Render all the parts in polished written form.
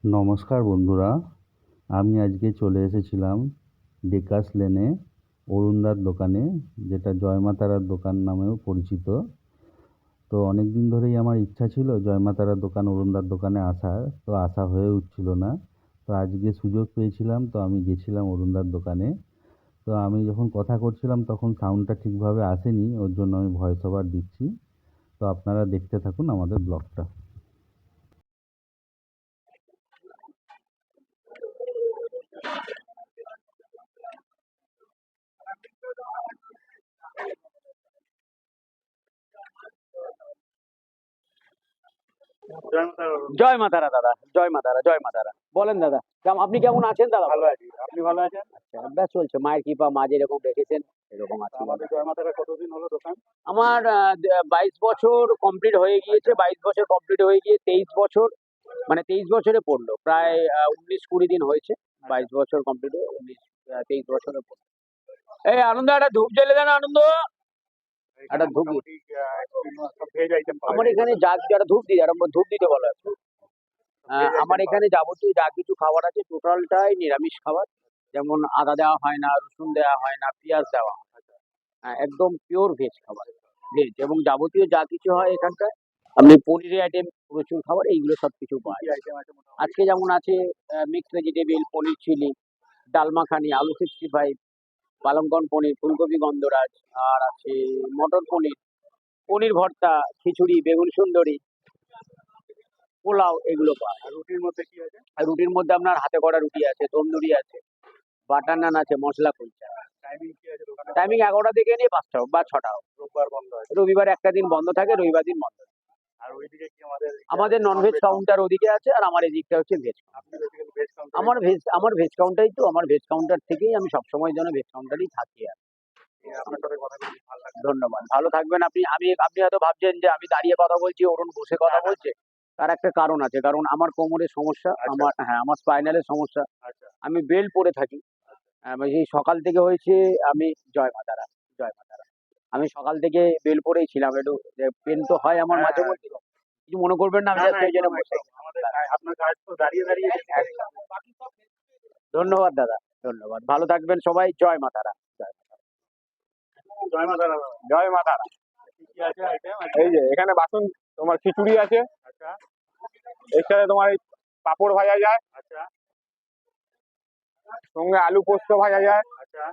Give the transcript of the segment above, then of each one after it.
নমস্কার বন্ধুরা, আমি আজকে চলে এসেছিলাম ডেকার্স লেনে অরুণদার দোকানে, যেটা জয়মাতারার দোকান নামেও পরিচিত। তো অনেক দিন ধরেই আমার ইচ্ছা ছিল জয়মাতারার দোকান অরুণদার দোকানে আসার, তো আসা হয়ে উঠছিল না। তো আজকে সুযোগ পেয়েছিলাম, তো আমি গেছিলাম অরুণদার দোকানে। তো আমি যখন কথা করছিলাম তখন সাউন্ডটা ঠিকভাবে আসেনি, ওর জন্য আমি ভয়েস ওভার দিচ্ছি। তো আপনারা দেখতে থাকুন আমাদের ব্লগটা। জয় মা তারা দাদা, জয় মা তারা, জয় মা তারা। বলেন দাদা, আপনি কেমন আছেন দাদা? ভালো আছি। আপনি ভালো আছেন? আচ্ছা, ব্যাস চলছে, মায়ের কৃপা, মা যেরকম রেখেছেন এরকম আছে। আমাদের জয়মাতারা কতদিন হলো দোকান? আমার 22 বছর কমপ্লিট হয়ে গিয়েছে। 22 বছর কমপ্লিট হয়ে গিয়ে 23 বছর, মানে 23 বছরে পড়লো। প্রায় 19-20 দিন হয়েছে। 22 বছর কমপ্লিট হয়ে 23 বছরে পড়লো। এই আনন্দ, একটা ধূপ জ্বেলে দেন আনন্দ। একটা ধূপ দিন। মোটামুটি সব ভেজ আইটেম পাওয়া আমার যায়। এখানে যারা ধূপ দিই, যারা ধূপ দিতে বলা আছে। ভেজ আমার আইটেম এখানে যাবতীয় যা কিছু খাবার আছে টোটালটাই নিরামিষ খাবার। যেমন আদা দেওয়া হয় না, রসুন দেওয়া হয় না, পেঁয়াজ দেওয়া হয় না। একদম পিওর ভেজ খাবার, ভেজ। এবং যাবতীয় যা কিছু হয় এখানটায়, আপনি পনিরের আইটেম প্রচুর খাবার, এইগুলো সব কিছু কি পাওয়া কি যায়। আইটেম আছে মোটামুটি? আজকে যেমন আছে মিক্সড ভেজিটেবিল, পনির চিলি, ডাল মাখানি, আলু 65, পালংকন পনির, ফুলকপি গন্ধরাজ, আর আছে মটর পনির, পনির ভর্তা, খিচুড়ি, বেগুন সুন্দরী, পোলাও, এগুলো পাওয়া যায়। আর রুটির মধ্যে কি আছে? আর রুটির মধ্যে আপনার হাতে করা রুটি আছে, তন্দুরি আছে, বাটার নান আছে, মশলা কুলচা। টাইমিং কি আছে দোকানে? টাইমিং 11টা থেকে নিয়ে 5টা বা 6টা। রোববার বন্ধ আছে। রবিবার একটা দিন বন্ধ থাকে, রবিবার দিন বন্ধ থাকে। আর ওইদিকে কি আমাদের আমাদের ননভেজ কাউন্টার ওদিকে আছে, আর আমার এদিকটা হচ্ছে ভেজ। আপনি বেসিক্যালি ভেজ কাউন্টার? আমার ভেজ কাউন্টারই তো, আমার ভেজ কাউন্টার থেকেই আমি সবসময় যেন ভেজ কাউন্টারই থাকি। আর আপনার সাথে কথা বলে ভালো লাগলো। ধন্যবাদ, ভালো থাকবেন আপনি। আপনি হয়তো ভাবছেন যে আমি দাঁড়িয়ে কথা বলছি, অরুণ বসে কথা বলছে। তার একটা কারণ আছে, কারণ আমার কোমরের সমস্যা, আচ্ছা। আমার স্পাইনালের সমস্যা। আচ্ছা। আমি বেল্ট পরে থাকি। সেই সকাল থেকে হয়েছে। আমি জয় মা তারা, জয় মা তারা। আমি সকাল থেকে বেল পরেই ছিলাম, একটু পেন তো হয় আমার হ্যাঁ, মাঝে হ্যাঁ, মধ্যে। কিছু মনে করবেন না, আমি না, just না, ওই জন্য একদম, বসে। একদম। আপনার কাজ তো দাঁড়িয়ে দাঁড়িয়ে একদম। ধন্যবাদ দাদা, ধন্যবাদ, ভালো থাকবেন সবাই। জয় মা তারা, জয় মা তারা। জয়মাতারা। জয় মা তারা। কি কি আছে আইটেম? এই যে এখানে বাসন, তোমার খিচুড়ি আছে, আচ্ছা। এর সাথে তোমার এই পাঁপড় ভাজা যায়, আচ্ছা। সঙ্গে আলু পোস্ত ভাজা যায়। আচ্ছা।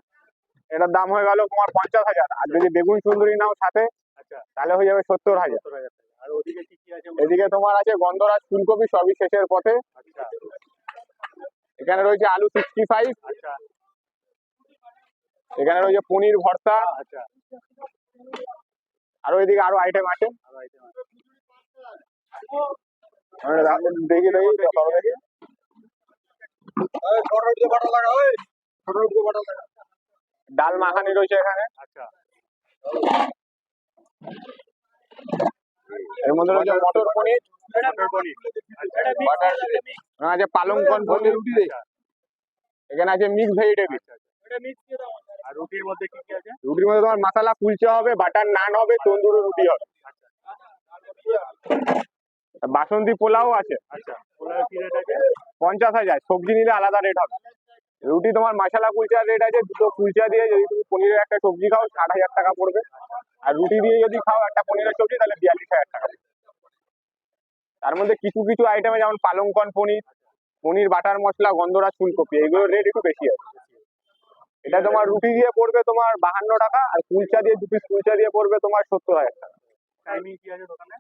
এটার দাম হয়ে গেল তোমার 50,000। আর যদি বেগুন সুন্দরী নাও সাথে, আচ্ছা। তাহলে হয়ে যাবে 70,000। 70,000 টাকা। আর ওদিকে কি কি আছে? এদিকে তোমার আছে গন্ধরাজ, ফুলকপি, সবই শেষের পথে। আচ্ছা। এখানে রয়েছে আলু 65। আচ্ছা। এখানে রয়েছে পনির ভর্তা। আচ্ছা। আরো এদিকে আরো আইটেম আছে। আরো আইটেম আছে। দেখি দেখি সরো দেখি। ডাল মাখানি রয়েছে এখানে। আচ্ছা। এর মধ্যে রয়েছে মটর পনির, মটর পনির। আচ্ছা। বাটার, আছে পালংকন পনির। আচ্ছা। এখানে আছে মিক্স ভেজিটেবল। আচ্ছা। আর রুটির মধ্যে কি কি আছে? রুটির মধ্যে তোমার মশলা কুলচা হবে, বাটার নান হবে, তন্দুরি রুটি হবে, বাসন্তী পোলাও আছে। আচ্ছা। পোলাও কি রেট আছে? 50,000। সবজি নিলে আলাদা রেট হবে। রুটি তোমার মশলা কুলচার রেট আছে, দুটো কুলচা দিয়ে যদি তুমি পনিরের একটা সবজি খাও 60,000 টাকা পড়বে। আর রুটি দিয়ে যদি খাও একটা পনিরের সবজি, তাহলে 42,000 টাকা। তার মধ্যে কিছু কিছু আইটেমে যেমন পালংকন পনির, পনির বাটার মশলা, গন্ধরাজ, ফুলকপি, এইগুলোর রেট একটু বেশি আছে। এটা তোমার রুটি দিয়ে পড়বে তোমার 52 টাকা, আর কুলচা দিয়ে 2 পিস কুলচা দিয়ে পড়বে তোমার 70,000 টাকা। টাইমিং কি আছে দোকানে?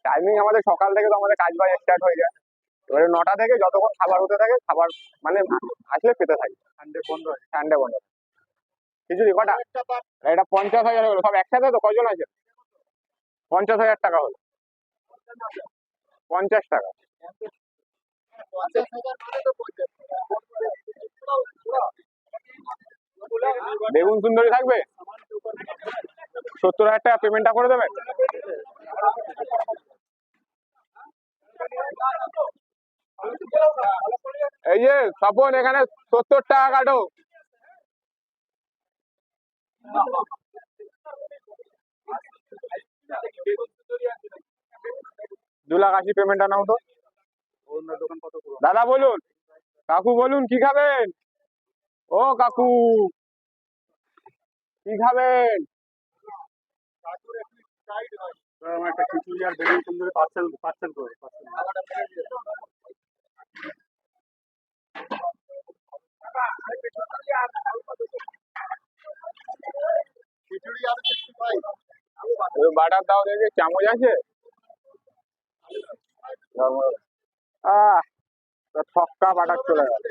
টাইমিং আমাদের সকাল থেকে তো আমাদের কাজ বাজ স্টার্ট হয়ে যায়। এবারে 9টা থেকে যতক্ষণ খাবার হতে থাকে, খাবার মানে আসলে পেতে থাকি। সানডে বন্ধ আছে? সানডে বন্ধ। খিচুড়ি কটা? এটা 50,000 হলো, সব একসাথে তো? কজন আছে? 50,000 টাকা হলো। 50 টাকা। বেগুন সুন্দরী থাকবে? 70,000 টাকা পেমেন্টটা করে দেবেন। এই যে স্বপন, এখানে 70 টাকা কাটো। 2,80,000 পেমেন্টটা নাও তো। অরুণদার দোকান কত পুরো? দাদা বলুন, কাকু বলুন কি খাবেন? ও কাকু, কি খাবেন? আমার একটা খিচুড়ি আর বেগুন সুন্দর পার্সেল পার্সেল করে পার্সেল। বাটার দাও দেখে, চামচ আছে? ছক্কা বাটার চলে গেল।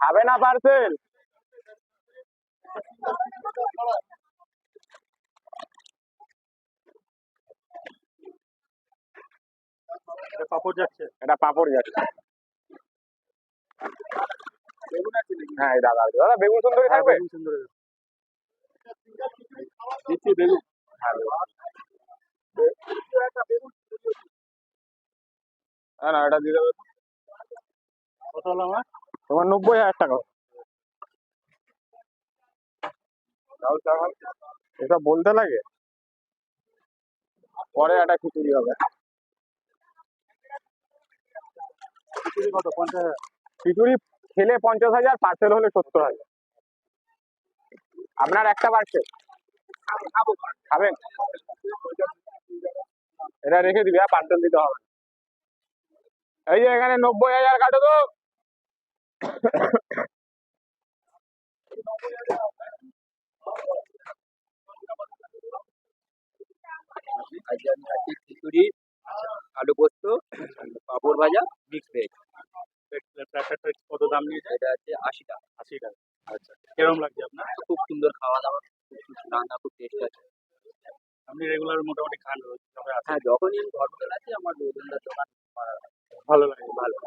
খাবে না পার্সেল? এটা পাপড় যাচ্ছে। এটা পাপড় যাচ্ছে। হ্যাঁ এই দাদা আছে। দাদা বেগুন সুন্দরী হ্যাঁ, থাকবে? বেগুন সুন্দর দিচ্ছি বেগুন। হ্যাঁ, না না, এটা দিয়ে দেবে। কত হলো আমার? তোমার 90,000 টাকা। এসব বলতে লাগে, পরে একটা খিচুড়ি হবে। খিচুড়ি কত? 50,000। খিচুড়ি খেলে 50,000, পার্সেল হলে 70,000। আপনার একটা পার্সেল খাবেন? এটা রেখে দিবি, পার্সেল দিতে হবে না। এই যে এখানে 90,000 কাটো তো। আজকে আমি আছি খিচুড়ি, আলু পোস্ত, পাঁপড় ভাজা, মিক্স ভেজ। প্যাকেটটা কত দাম নিয়েছে? এটা আছে 80 টাকা। 80 টাকা। আচ্ছা, কিরকম লাগছে আপনার? খুব সুন্দর খাওয়া দাওয়া, রান্না খুব টেস্ট আছে। আপনি রেগুলার মোটামুটি খান রোজ, তবে আসেন। হ্যাঁ, যখনই আমি ঘরদোর আছি আমার অরুণদার দোকান ভালো লাগে। ভালো।